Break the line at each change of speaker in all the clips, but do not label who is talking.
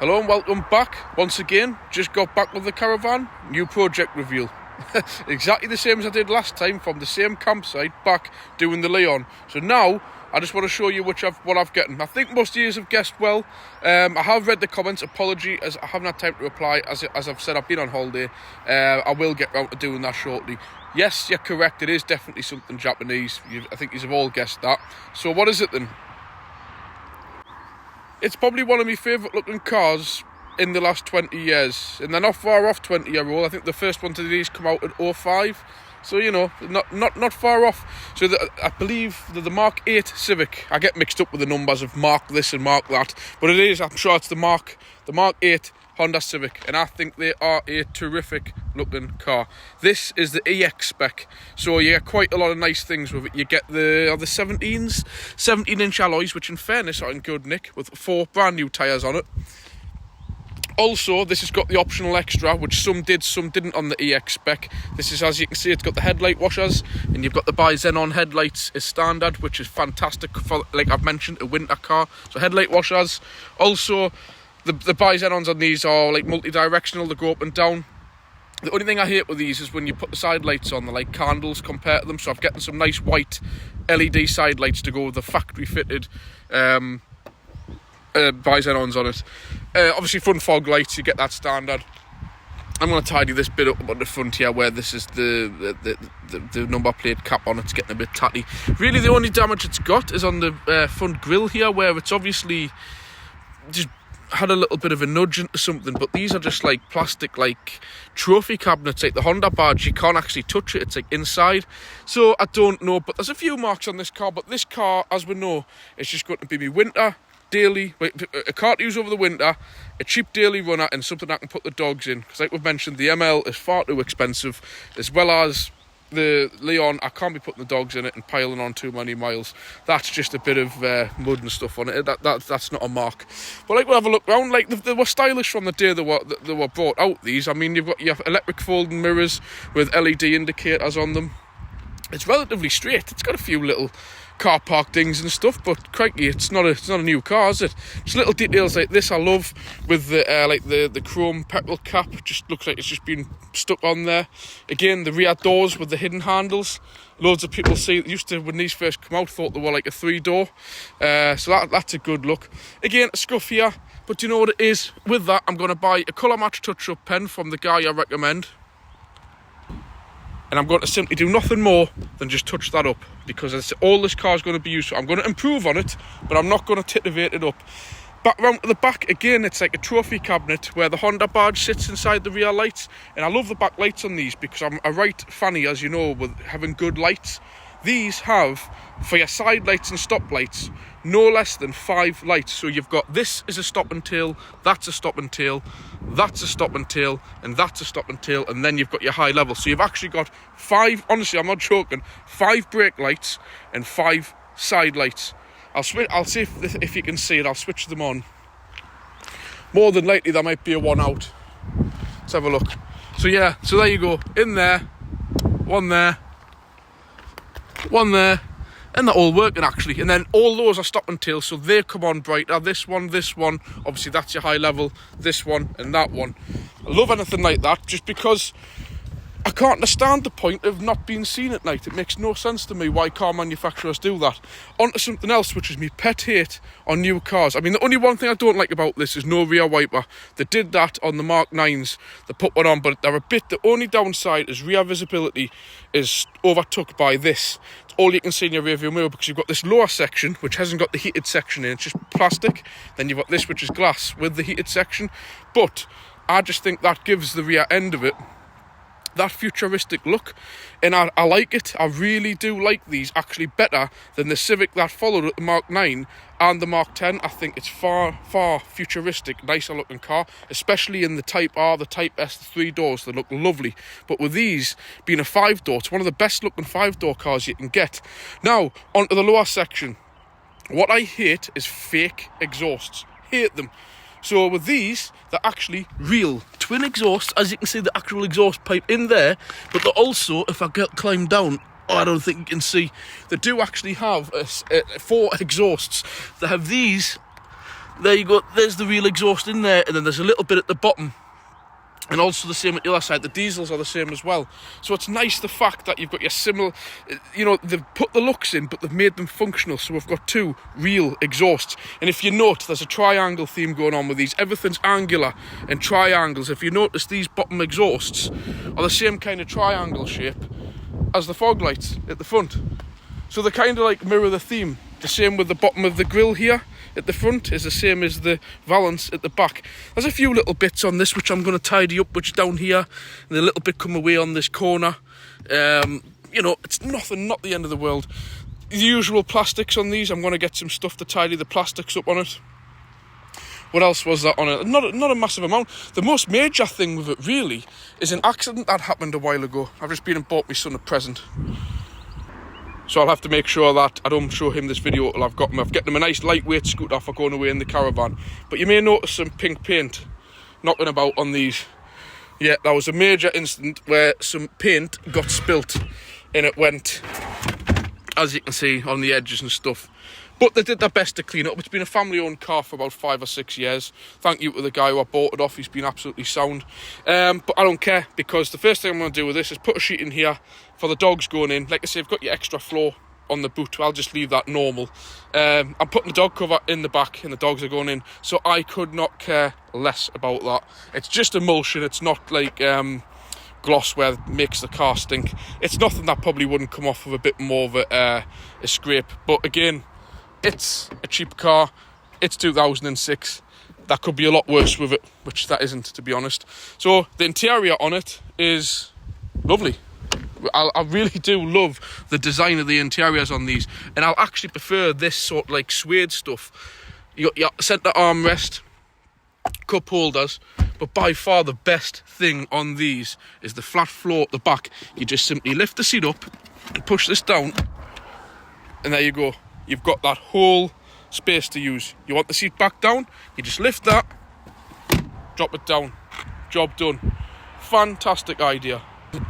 Hello and welcome back once again. Just got back with the caravan. New project reveal. Exactly the same as I did last time, from the same campsite back doing the Leon. So now I just want to show you what I've gotten. I think most of you have guessed well. I have read the comments. Apology as I haven't had time to reply. As I've said, I've been on holiday. I will get round to doing that shortly. Yes, you're correct. It is definitely something Japanese. I think you've all guessed that. So what is it then? It's probably one of my favourite looking cars in the last 20 years. And they're not far off 20-year-old. I think the first one to these come out at 05. So, you know, not far off. So I believe the Mark 8 Civic. I get mixed up with the numbers of Mark this and Mark that. But it is, I'm sure it's the Mark 8 Honda Civic. And I think they are a terrific looking car. This is the EX spec. So you get quite a lot of nice things with it. You get the 17-inch alloys, which in fairness are in good nick, with 4 brand new tyres on it. Also, this has got the optional extra, which some did, some didn't on the EX spec. This is, as you can see, it's got the headlight washers, and you've got the bi-xenon headlights as standard, which is fantastic for, like I've mentioned, a winter car. So headlight washers. Also, the bi-xenons on these are like multi-directional, they go up and down. The only thing I hate with these is when you put the side lights on, they're like candles compared to them. So I've getting some nice white LED side lights to go with the factory fitted bi-xenons on it. Obviously front fog lights, you get that standard. I'm going to tidy this bit up on the front here where this is the number plate cap on. It's getting a bit tatty. Really the only damage it's got is on the front grille here, where it's obviously just had a little bit of a nudge into something, but these are just like plastic, like trophy cabinets, like the Honda badge. You can't actually touch it, it's like inside. So I don't know, but there's a few marks on this car. But this car, as we know, is just going to be my winter daily, a car to use over the winter, a cheap daily runner, and something I can put the dogs in, because like we've mentioned, the ML is far too expensive, as well as the Leon. I can't be putting the dogs in it and piling on too many miles. That's just a bit of mud and stuff on it. That's not a mark. But like, we'll have a look around. Like, they were stylish from the day they were brought out, these. I mean, you have electric folding mirrors with LED indicators on them. It's relatively straight. It's got a few little car park dings and stuff, but crikey, it's not a new car, is it? Just little details like this I love, with the like the chrome petrol cap. Just looks like it's just been stuck on there. Again, the rear doors with the hidden handles. Loads of people used to, when these first come out, thought they were like a 3-door. So that's a good look. Again, a scuff here, but you know what it is? With that, I'm going to buy a colour match touch-up pen from the guy I recommend. And I'm going to simply do nothing more than just touch that up, because it's all this car is going to be used for. I'm going to improve on it, but I'm not going to titivate it up. Back round to the back, again, it's like a trophy cabinet where the Honda badge sits inside the rear lights. And I love the back lights on these, because I'm a right fanny, as you know, with having good lights. These have, for your side lights and stop lights, no less than 5 lights. So you've got, this is a stop and tail, that's a stop and tail, that's a stop and tail, and that's a stop and tail, and then you've got your high level. So you've actually got 5, honestly, I'm not joking, 5 brake lights and 5 side lights. I'll see if you can see it. I'll switch them on. More than likely there might be a one out. Let's have a look. So yeah, so there you go. In there, one there, and they're all working actually. And then all those are stop and tail, so they come on brighter. This one, obviously that's your high level, this one and that one. I love anything like that, just because I can't understand the point of not being seen at night. It makes no sense to me why car manufacturers do that. On to something else, which is my pet hate on new cars. I mean, the only one thing I don't like about this is no rear wiper. They did that on the Mark 9s. They put one on, but they're a bit... The only downside is rear visibility is overtook by this. It's all you can see in your rear view mirror, because you've got this lower section, which hasn't got the heated section in. It's just plastic. Then you've got this, which is glass with the heated section. But I just think that gives the rear end of it that futuristic look, and I like it. I really do like these actually better than the Civic that followed at the Mark 9 and the Mark 10. I think it's far futuristic, nicer looking car, especially in the Type R, the Type S, the 3 doors. They look lovely. But with these being a 5-door, it's one of the best looking 5-door cars you can get. Now onto the lower section. What I hate is fake exhausts. Hate them. So with these, they're actually real twin exhausts. As you can see, the actual exhaust pipe in there. But they're also, if I climb down, I don't think you can see, they do actually have 4 exhausts. They have these There you go, there's the real exhaust in there, and then there's a little bit at the bottom. And also the same at the other side, the diesels are the same as well. So it's nice the fact that you've got your similar, you know, they've put the looks in, but they've made them functional. So we've got two real exhausts. And if you note, there's a triangle theme going on with these. Everything's angular and triangles. If you notice, these bottom exhausts are the same kind of triangle shape as the fog lights at the front. So they kind of like mirror the theme. The same with the bottom of the grille here at the front is the same as the valance at the back. There's a few little bits on this which I'm going to tidy up, which down here, and a little bit come away on this corner. You know, it's nothing, not the end of the world. The usual plastics on these, I'm going to get some stuff to tidy the plastics up on it. What else was that on it? Not a massive amount. The most major thing with it really is an accident that happened a while ago. I've just been and bought my son a present. So I'll have to make sure that I don't show him this video till I've got him. I've got him a nice lightweight scooter for going away in the caravan. But you may notice some pink paint knocking about on these. Yeah, that was a major incident where some paint got spilt and it went, as you can see, on the edges and stuff. But they did their best to clean it up. It's been a family-owned car for about 5 or 6 years. Thank you to the guy who I bought it off. He's been absolutely sound. But I don't care, because the first thing I'm going to do with this is put a sheet in here for the dogs going in. Like I say, I've got your extra floor on the boot. I'll just leave that normal. I'm putting the dog cover in the back and the dogs are going in. So I could not care less about that. It's just emulsion. It's not like gloss where it makes the car stink. It's nothing that probably wouldn't come off with a bit more of a scrape. But again, it's a cheap car. It's 2006. That could be a lot worse with it, which that isn't, to be honest. So the interior on it is lovely. I really do love the design of the interiors on these, and I'll actually prefer this sort of like suede stuff. You got your centre armrest, cup holders, but by far the best thing on these is the flat floor at the back. You just simply lift the seat up and push this down, and there you go. You've got that whole space to use. You want the seat back down, you just lift that, drop it down, job done. Fantastic idea.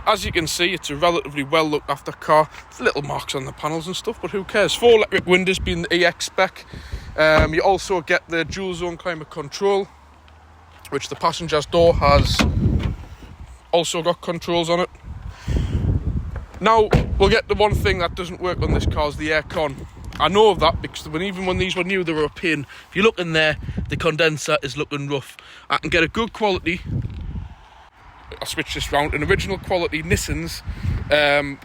As you can see, it's a relatively well looked after car. There's little marks on the panels and stuff, but who cares? 4 electric windows being the EX spec. You also get the dual zone climate control, which the passenger's door has also got controls on it. Now we'll get the one thing that doesn't work on this car is the aircon. I know of that because even when these were new, they were a pain. If you look in there, the condenser is looking rough. I can get a good quality, I'll switch this round, an original quality Nissan's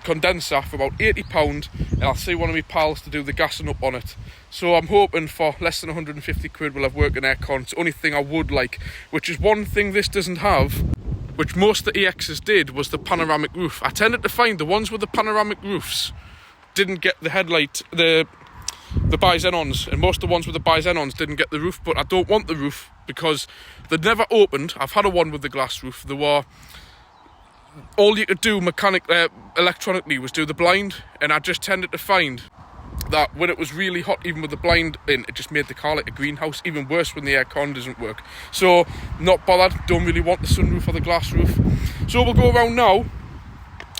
condenser for about £80, and I'll see one of my pals to do the gassing up on it. So I'm hoping for less than 150 quid we'll have working aircon. It's the only thing I would like, which is one thing this doesn't have, which most of the EXs did, was the panoramic roof. I tended to find the ones with the panoramic roofs didn't get the headlight, the bi-xenons, and most of the ones with the bi-xenons didn't get the roof. But I don't want the roof because they'd never opened. I've had a one with the glass roof. They were, all you could do electronically was do the blind, and I just tended to find that when it was really hot, even with the blind in, it just made the car like a greenhouse. Even worse when the aircon doesn't work. So not bothered, don't really want the sunroof or the glass roof. So we'll go around now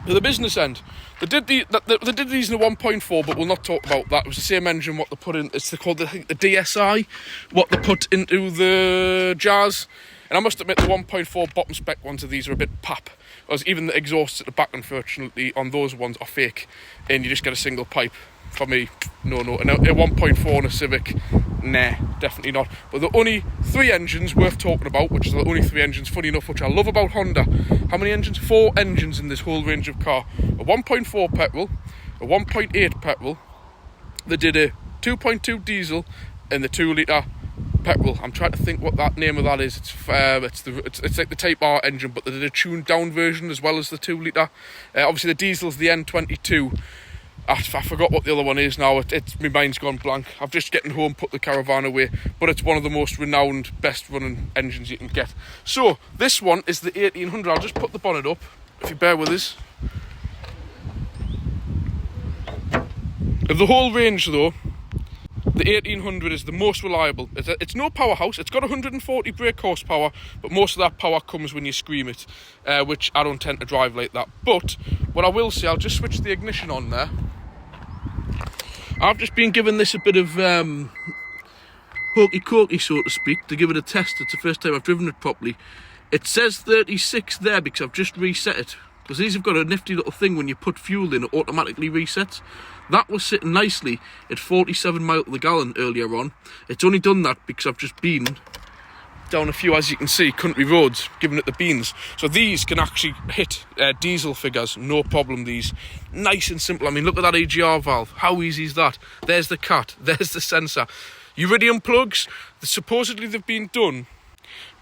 to the business end. They did these in a 1.4, but we'll not talk about that. It was the same engine what they put in. It's called the DSI, what they put into the Jazz. And I must admit, the 1.4 bottom spec ones of these are a bit pap. Because even the exhausts at the back, unfortunately, on those ones are fake, and you just get a single pipe. For me, no. And a 1.4 on a Civic, nah, definitely not. But the only 3 engines worth talking about, which are the only 3 engines, funny enough, which I love about Honda. How many engines? 4 engines in this whole range of car. A 1.4 petrol, a 1.8 petrol. They did a 2.2 diesel and the 2 litre petrol. I'm trying to think what that name of that is. It's like the Type R engine, but they did a tuned down version as well as the 2 litre. Obviously the diesel's the N22. I forgot what the other one is now. My mind's gone blank. I've just getting home, put the caravan away, but it's one of the most renowned, best running engines you can get. So this one is the 1800. I'll just put the bonnet up, if you bear with us. Of the whole range though, the 1800 is the most reliable. It's no powerhouse. It's got 140 brake horsepower, but most of that power comes when you scream it, which I don't tend to drive like that. But what I will say, I'll just switch the ignition on there. I've just been given this a bit of hokey-cokey, so to speak, to give it a test. It's the first time I've driven it properly. It says 36 there because I've just reset it. Because these have got a nifty little thing when you put fuel in, it automatically resets. That was sitting nicely at 47 miles to the gallon earlier on. It's only done that because I've just been down a few, as you can see, country roads, giving it the beans. So these can actually hit diesel figures, no problem. These nice and simple. I mean, look at that AGR valve. How easy is that? There's the cat, there's the sensor. Iridium plugs, supposedly they've been done,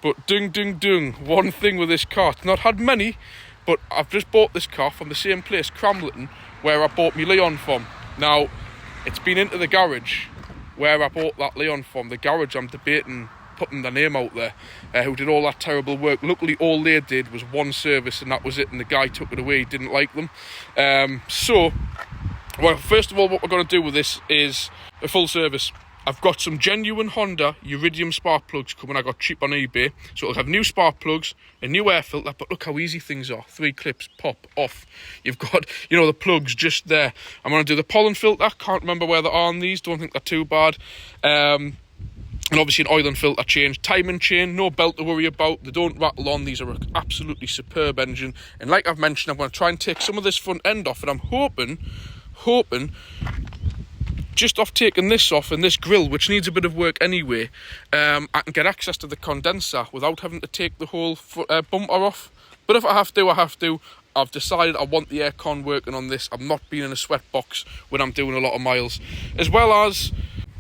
but dung. One thing with this car, it's not had many, but I've just bought this car from the same place, Cramlington, where I bought my Leon from. Now, it's been into the garage where I bought that Leon from. The garage, I'm debating putting their name out there, who did all that terrible work. Luckily, all they did was one service, and that was it, and the guy took it away. He didn't like them. Well, first of all, what we're going to do with this is a full service. I've got some genuine Honda Iridium spark plugs coming. I got cheap on eBay. So it'll have new spark plugs, a new air filter, but look how easy things are. 3 clips, pop, off. You've got, you know, the plugs just there. I'm going to do the pollen filter. Can't remember where they are on these. Don't think they're too bad. And obviously an oil and filter change. Timing chain, no belt to worry about. They don't rattle on. These are an absolutely superb engine. And like I've mentioned, I'm going to try and take some of this front end off. And I'm hoping, just off taking this off and this grille, which needs a bit of work anyway, I can get access to the condenser without having to take the whole bumper off. But if I have to, I have to. I've decided I want the aircon working on this. I'm not being in a sweat box when I'm doing a lot of miles. As well as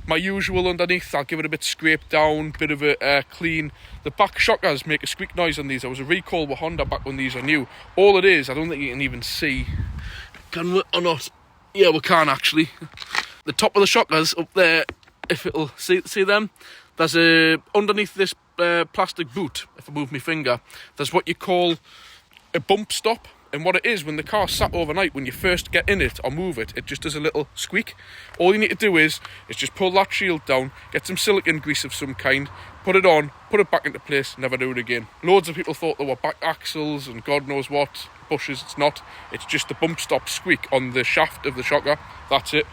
my usual underneath, I'll give it a bit scraped down, bit of a clean. The back shockers make a squeak noise on these. There was a recall with Honda back when these are new. All it is, I don't think you can even see. Can we or not? Yeah, we can actually. The top of the shockers up there, if it'll see them, there's a underneath this plastic boot. If I move my finger, there's what you call a bump stop. And what it is, when the car's sat overnight, when you first get in it or move it, it just does a little squeak. All you need to do is just pull that shield down, get some silicone grease of some kind, put it on, put it back into place, never do it again. Loads of people thought they were back axles and God knows what, bushes. It's not. It's just the bump stop squeak on the shaft of the shocker. That's it.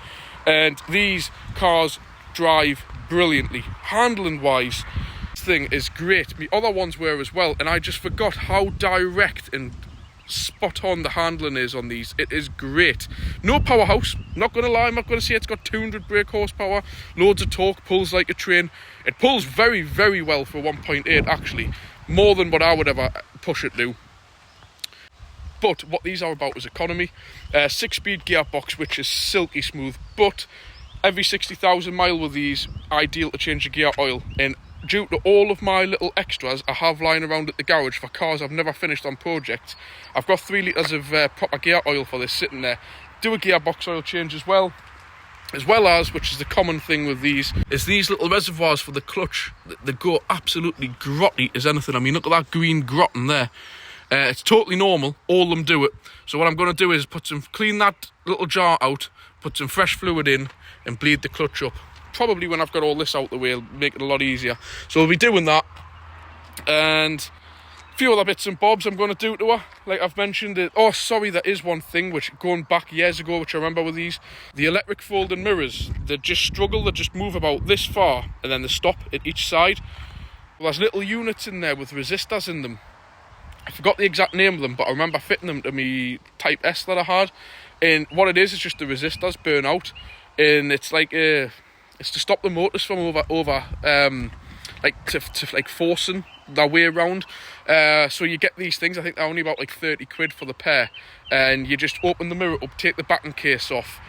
And these cars drive brilliantly. Handling wise, this thing is great. My other ones were as well, and I just forgot how direct and spot on the handling is on these. It is great. No powerhouse, not gonna lie. I'm not gonna say it's got 200 brake horsepower, loads of torque, pulls like a train. It pulls very, very well for 1.8 actually, more than what I would ever push it to. But what these are about is economy. 6-speed gearbox, which is silky smooth, but every 60,000 mile with these, ideal to change the gear oil. And due to all of my little extras I have lying around at the garage for cars I've never finished on projects, I've got 3 litres of proper gear oil for this sitting there. Do a gearbox oil change as well as, which is the common thing with these, is these little reservoirs for the clutch. They go absolutely grotty as anything. I mean, look at that green grot in there. It's totally normal, all of them do it. So what I'm going to do is clean that little jar out, put some fresh fluid in and bleed the clutch up. Probably when I've got all this out the way, it'll make it a lot easier. So we'll be doing that. And a few other bits and bobs I'm going to do to her, like I've mentioned. Oh, sorry, there is one thing which, going back years ago, which I remember with these. The electric folding mirrors, they just struggle, they just move about this far and then they stop at each side. Well, there's little units in there with resistors in them. I forgot the exact name of them, but I remember fitting them to me Type S that I had. And what it is just the resistors burn out, and it's like it's to stop the motors from like forcing their way around. So you get these things. I think they're only about like 30 quid for the pair, and you just open the mirror up, take the backing case off.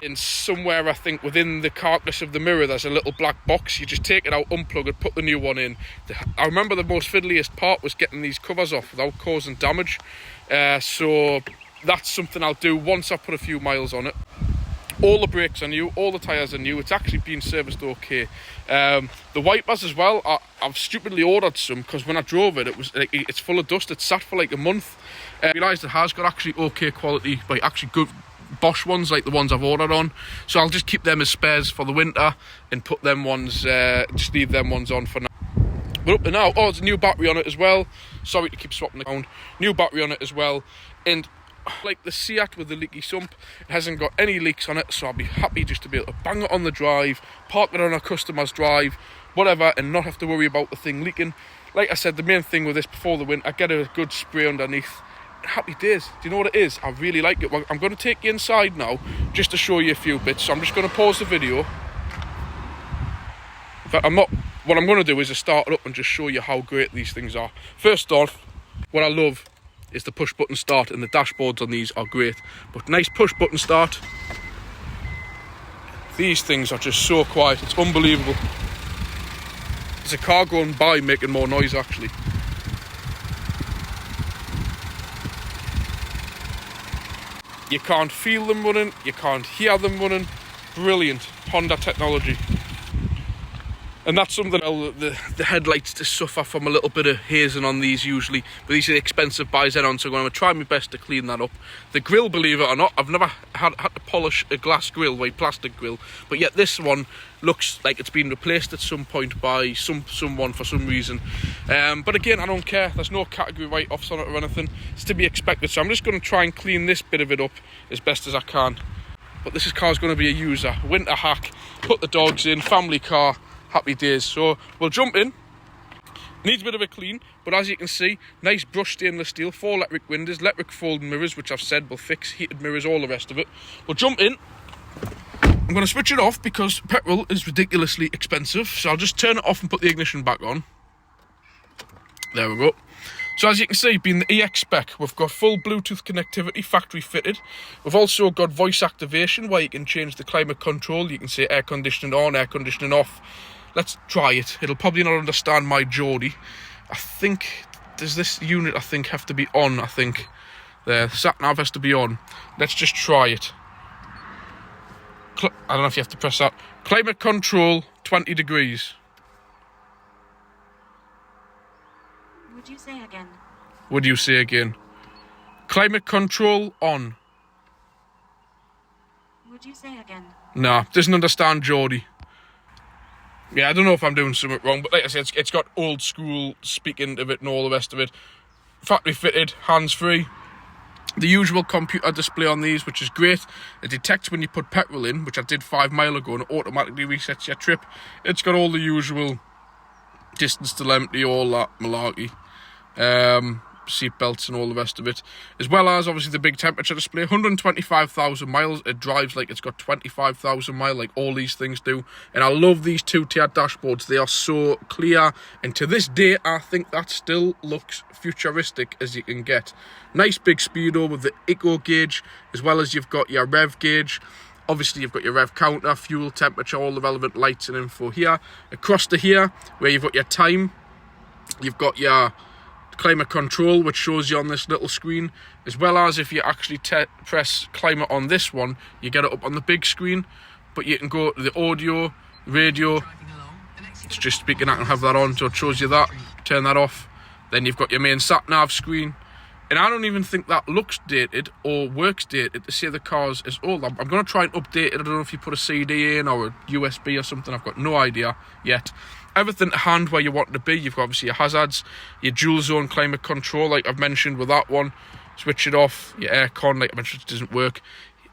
And somewhere, I think, within the carcass of the mirror, there's a little black box. You just take it out, unplug it, put the new one in. I remember the most fiddliest part was getting these covers off without causing damage. So that's something I'll do once I put a few miles on it. All the brakes are new, all the tyres are new. It's actually been serviced okay. The wipers as well, I've stupidly ordered some because when I drove it, it was like, it's full of dust. It sat for like a month. I realised it has got actually okay quality, like actually good Bosch ones, like the ones I've ordered on. So I'll just keep them as spares for the winter and put them ones, just leave them ones on for now. But up to now, there's a new battery on it as well. Sorry to keep swapping it around. New battery on it as well. And like the Seat with the leaky sump, it hasn't got any leaks on it, so I'll be happy just to be able to bang it on the drive, park it on a customer's drive, whatever, and not have to worry about the thing leaking. Like I said, the main thing with this before the winter, get a good spray underneath. Happy days. Do you know what it is? I really like it. Well, I'm going to take you inside now just to show you a few bits. So I'm just going to pause the video. But what I'm going to do is just start it up and just show you how great these things are. First off, what I love is the push button start, and the dashboards on these are great. But nice push button start. These things are just so quiet. It's unbelievable. There's a car going by making more noise actually. You can't feel them running, you can't hear them running. Brilliant Honda technology. And that's something else, the headlights to suffer from a little bit of hazing on these usually. But these are expensive bi-xenon, so I'm going to try my best to clean that up. The grille, believe it or not, I've never had to polish a glass grille, like plastic grille. But yet this one looks like it's been replaced at some point by someone for some reason. But again, I don't care. There's no category write-offs on it or anything. It's to be expected. So I'm just going to try and clean this bit of it up as best as I can. But this car's going to be a user. Winter hack, put the dogs in, family car. Happy days. So we'll jump in. Needs a bit of a clean, but as you can see, nice brushed stainless steel, 4 electric windows, electric folding mirrors, which I've said will fix, heated mirrors, all the rest of it. We'll jump in. I'm going to switch it off because petrol is ridiculously expensive, so I'll just turn it off and put the ignition back on. There we go. So as you can see, being the EX spec, we've got full Bluetooth connectivity, factory fitted. We've also got voice activation where you can change the climate control. You can say air conditioning on, air conditioning off. Let's try it. It'll probably not understand my Geordie. I think, does this unit, I think, have to be on, I think. There, sat-nav has to be on. Let's just try it. I don't know if you have to press that. Climate control, 20 degrees.
Would you say again?
Would you say again? Climate control on.
Would you say again?
Nah, doesn't understand Geordie. Yeah, I don't know if I'm doing something wrong, but like I said, it's got old school speaking of it and all the rest of it. Factory fitted, hands-free. The usual computer display on these, which is great. It detects when you put petrol in, which I did 5 miles ago, and it automatically resets your trip. It's got all the usual distance telemetry, all that malarkey. Seat belts and all the rest of it, as well as obviously the big temperature display. 125,000 miles. It drives like it's got 25,000 miles, like all these things do. And I love these 2-tier dashboards. They are so clear, and to this day I think that still looks futuristic as you can get. Nice big speedo with the eco gauge, as well as you've got your rev gauge. Obviously you've got your rev counter, fuel temperature, all the relevant lights and info here. Across to here, where you've got your time, you've got your climate control, which shows you on this little screen, as well as if you actually press climate on this one, you get it up on the big screen. But you can go to the audio, radio, it's just speaking, I can have that on, so it shows you that. Turn that off. Then you've got your main sat-nav screen, and I don't even think that looks dated or works dated to say the car's is old. I'm going to try and update it. I don't know if you put a CD in or a USB or something, I've got no idea yet. Everything to hand where you want it to be. You've got obviously your hazards, your dual zone climate control, like I've mentioned with that one. Switch it off. Your aircon, like I mentioned, doesn't work.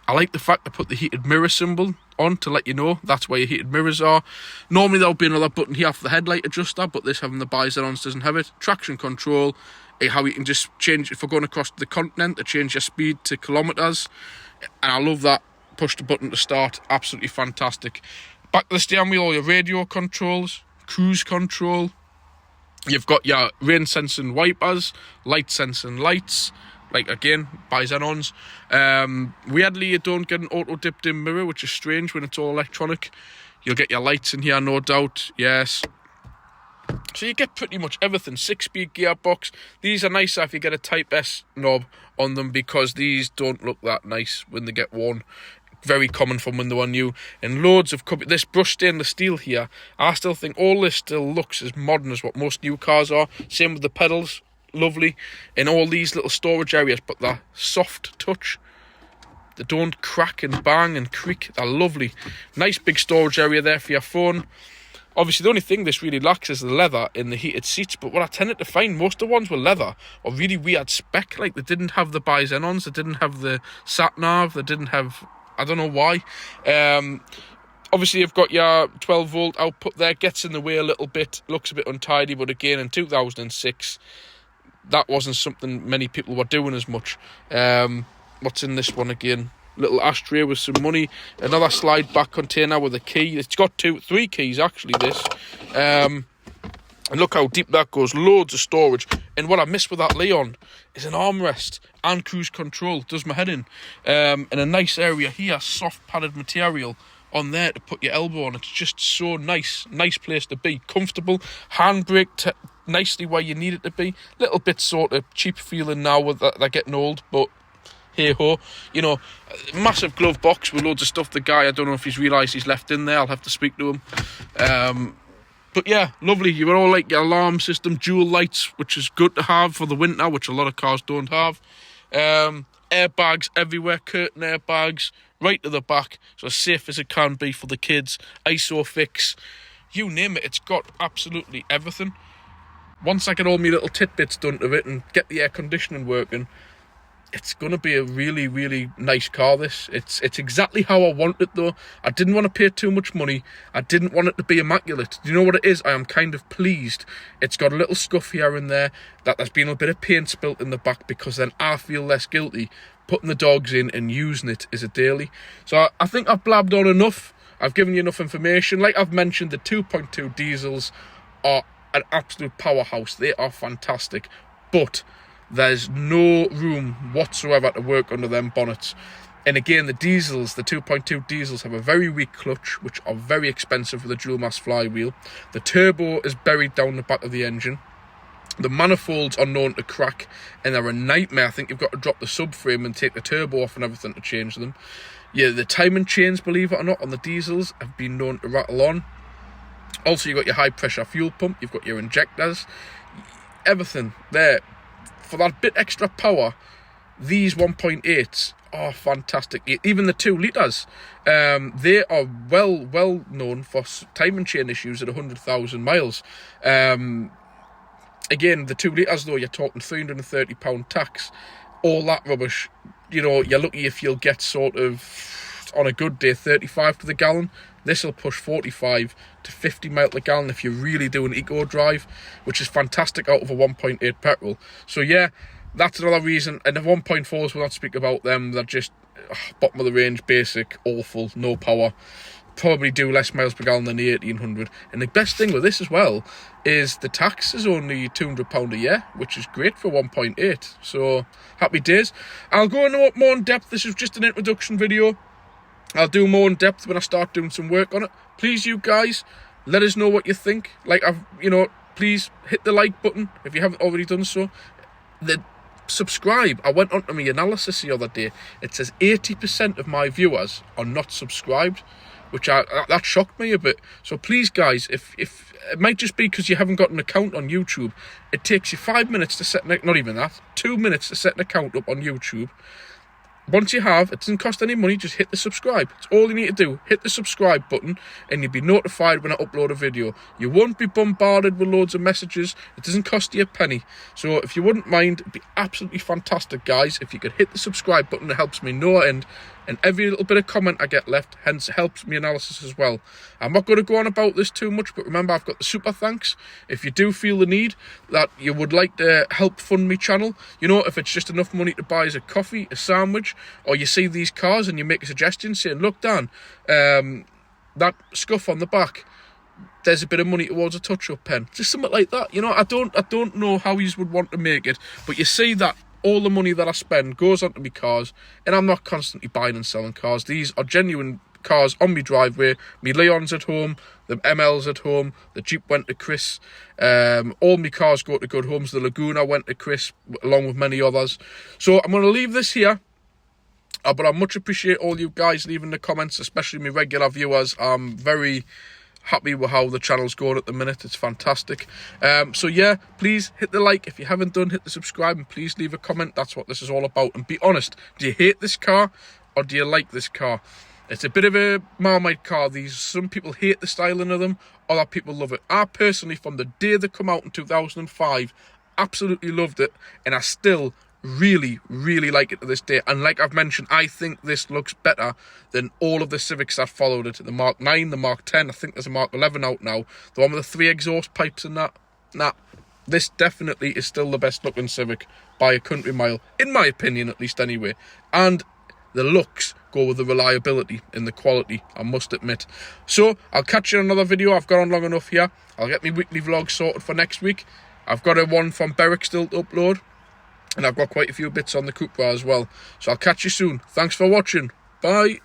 I like the fact I put the heated mirror symbol on to let you know that's where your heated mirrors are. Normally there'll be another button here for the headlight adjuster, but this having the bi-xenons doesn't have it. Traction control, how you can just change, if we're going across the continent, to change your speed to kilometres. And I love that. Push the button to start. Absolutely fantastic. Back to the steering wheel, all your radio controls, cruise control. You've got your rain sensing wipers, light sensing lights, like again bi-xenons. Weirdly you don't get an auto dipped in mirror, which is strange when it's all electronic. You'll get your lights in here, no doubt. Yes, so you get pretty much everything. 6-speed gearbox. These are nicer if you get a Type S knob on them, because these don't look that nice when they get worn. Very common from when they were new. And loads of this brushed stainless steel here, I still think all this still looks as modern as what most new cars are. Same with the pedals, lovely. And all these little storage areas, but they're soft touch. They don't crack and bang and creak. They're lovely. Nice big storage area there for your phone. Obviously the only thing this really lacks is the leather in the heated seats, but what I tended to find, most of the ones were leather or really weird spec. Like they didn't have the bi-xenons, they didn't have the sat-nav, they didn't have, I don't know why. Obviously, you've got your 12-volt output there. Gets in the way a little bit. Looks a bit untidy, but again, in 2006, that wasn't something many people were doing as much. What's in this one again? Little ashtray with some money. Another slide back container with a key. It's got 3 keys, actually, this. And look how deep that goes. Loads of storage. And what I miss with that Leon is an armrest and cruise control. Does my head in. And a nice area here. Soft padded material on there to put your elbow on. It's just so nice. Nice place to be. Comfortable. Handbrake nicely where you need it to be. Little bit sort of cheap feeling now with that they're getting old, but hey ho. You know, massive glove box with loads of stuff. The guy, I don't know if he's realised he's left in there. I'll have to speak to him. But yeah, lovely. You were all like your alarm system, dual lights, which is good to have for the winter, which a lot of cars don't have. Airbags everywhere, curtain airbags right to the back, so as safe as it can be for the kids. ISOFIX, you name it, it's got absolutely everything. Once I get all my little tidbits done to it and get the air conditioning working, it's going to be a really, really nice car, this. It's exactly how I want it, though. I didn't want to pay too much money. I didn't want it to be immaculate. Do you know what it is? I am kind of pleased. It's got a little scuff here and there, that there's been a bit of paint spilt in the back, because then I feel less guilty putting the dogs in and using it as a daily. So I think I've blabbed on enough. I've given you enough information. Like I've mentioned, the 2.2 diesels are an absolute powerhouse. They are fantastic. But there's no room whatsoever to work under them bonnets. And again, the diesels, the 2.2 diesels, have a very weak clutch, which are very expensive with a dual mass flywheel. The turbo is buried down the back of the engine. The manifolds are known to crack, and they're a nightmare. I think you've got to drop the subframe and take the turbo off and everything to change them. Yeah, the timing chains, believe it or not, on the diesels have been known to rattle on. Also, you've got your high pressure fuel pump, you've got your injectors, everything there. For that bit extra power, these 1.8s are fantastic. Even the 2 litres, they are well known for timing chain issues at 100,000 miles. Again, the 2 litres though, you're talking £330 tax. All that rubbish, you know, you're lucky if you'll get sort of, on a good day, 35 to the gallon. This will push 45 to 50 mile to gallon if you really do an eco drive, which is fantastic out of a 1.8 petrol. So yeah, that's another reason. And the 1.4s, we'll not speak about them. They're just bottom of the range, basic, awful, no power. Probably do less miles per gallon than the 1800. And the best thing with this as well is the tax is only £200 a year, which is great for 1.8. So happy days. I'll go into more in depth. This is just an introduction video. I'll do more in depth when I start doing some work on it. Please, you guys, let us know what you think. Like, please hit the like button if you haven't already done so. Subscribe. I went on to my analysis the other day. It says 80% of my viewers are not subscribed, which that shocked me a bit. So please, guys, if it might just be because you haven't got an account on YouTube. It takes you 5 minutes to set not even that, 2 minutes to set an account up on YouTube. Once you have, it doesn't cost any money, just hit the subscribe. It's all you need to do. Hit the subscribe button and you'll be notified when I upload a video. You won't be bombarded with loads of messages. It doesn't cost you a penny. So if you wouldn't mind, it'd be absolutely fantastic, guys. If you could hit the subscribe button, it helps me no end. And every little bit of comment I get left, hence helps me analysis as well. I'm not going to go on about this too much, but remember, I've got the super thanks. If you do feel the need that you would like to help fund me channel, you know, if it's just enough money to buy us a coffee, a sandwich, or you see these cars and you make a suggestion saying, look, Dan, that scuff on the back, there's a bit of money towards a touch-up pen. Just something like that. You know, I don't know how you would want to make it, but you see that all the money that I spend goes onto my cars, and I'm not constantly buying and selling cars. These are genuine cars on my driveway. My Leon's at home, the ML's at home, the Jeep went to Chris. All my cars go to good homes. The Laguna went to Chris, along with many others. So I'm going to leave this here. But I much appreciate all you guys leaving the comments, especially my regular viewers. I'm very happy with how the channel's going at the minute. It's fantastic. So yeah, please hit the like. If you haven't done, hit the subscribe, and please leave a comment. That's what this is all about. And be honest, do you hate this car or do you like this car? It's a bit of a Marmite car. Some people hate the styling of them, other people love it. I personally, from the day they come out in 2005, absolutely loved it, and I still Really, really like it to this day. And like I've mentioned, I think this looks better than all of the Civics that followed it. The Mark 9, the Mark 10, I think there's a Mark 11 out now. The one with the 3 exhaust pipes and that. Nah, this definitely is still the best looking Civic by a country mile, in my opinion at least anyway. And the looks go with the reliability and the quality, I must admit. So, I'll catch you in another video. I've gone on long enough here. I'll get my weekly vlog sorted for next week. I've got a one from Berwick still to upload. And I've got quite a few bits on the Cupra as well. So I'll catch you soon. Thanks for watching. Bye.